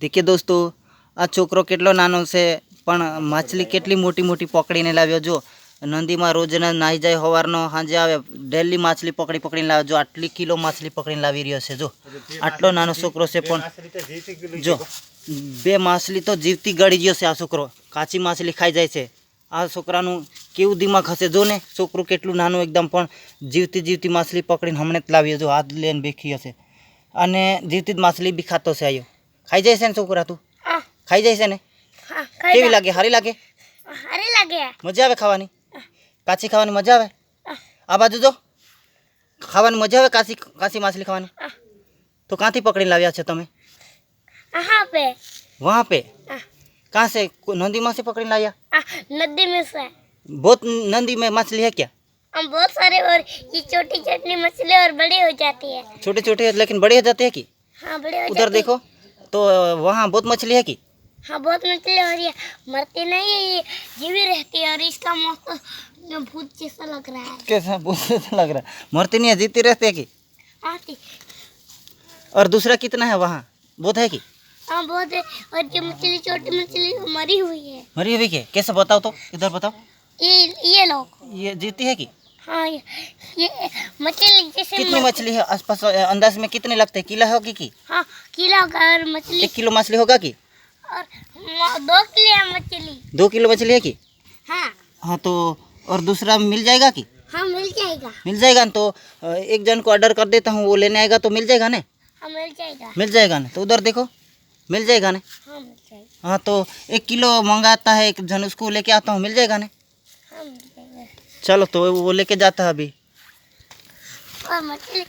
देखिए दोस्तों, आ छोकरो केटलो नानो छे पण माछली केटली मोटी मोटी पकड़ीने लाव्यो। जो नदी में रोजना नाही जाए, सवारनो सांजे आवे, डेली माछली पकड़ी पकड़ीने लावे। जो आटली किलो माछली पकड़ीने लावी रह्यो छे। जो आटलो नानो छोकरो छे पण जो बे माछली तो जीवती गળી गयो छे। आ छोकरो काची माछली खाई जाय छे। आ छोकरानुं केवुं दिमाग हशे। जो ने छोकरो केटલું નાનું एकदम पण जीवती जीवती माछली पकड़ीने हमणे ज लाव्यो। जो हाथ लईने बेठी हशे अने जीवती माछली बी खातो छे। आयो खाई जाय छे ने छोकरा? तू खाई जाय छे ने? केवी लागे? हारी लागे? हारी लागे। मजा आवे खावानी? काची खावानी मजा आवे? आ बाजू जो खावानी मजा आवे? काची काची माछली खावानी? तो कांथी पकड़ीने लाव्या छे तमे? वहाँ पे। वहाँ पे? कहाँ से? नदी में से पकड़ीने लाया? नदी में से। बहुत नदी में मछली है क्या? हम बहुत सारे, और ये छोटी छोटी मछली और बड़ी हो जाती है। छोटे छोटे लेकिन बड़े हो जाते हैं कि? हाँ, बड़े हो उधर जाती देखो तो वहाँ बहुत मछली है कि? हाँ, बहुत मछली हो रही है। मरती नहीं है, ये जीवी रहती है। और इसका मौसम भूत जैसा लग रहा है। कैसा भूत जैसा लग रहा है? मरती नहीं है, जीती रहती है कि? आती। और दूसरा कितना है वहाँ? बहुत है कि? हाँ, बहुत है। और जो मछली, छोटी मछली मरी हुई है। मरी हुई के? कैसे बताओ तो, इधर बताओ। ये लोग। ये जीती है कि? हाँ, ये मछली जैसे कितनी मछली है आसपास? अंदाज में कितने लगते हैं? किलो होगी कि? हाँ, किलो का। और मछली 1 किलो मछली होगा कि? और 2 किलो है मछली। 2 किलो मछली है कि? हाँ। हाँ, तो और दूसरा मिल जाएगा कि? हाँ, मिल जाएगा। मिल जाएगा ना? तो एक जन को ऑर्डर कर देता हूँ, वो लेने आएगा तो मिल जाएगा ना? हाँ, मिल जाएगा। मिल जाएगा ना? तो उधर देखो मिल जाएगा ना? हाँ, मिल जाएगा। हाँ, तो 1 किलो मंगाता है एक जन, उसको लेके आता हूँ, मिल जाएगा ना? हाँ, मिल जाएगा। चलो, तो वो लेके जाता है अभी। और मछली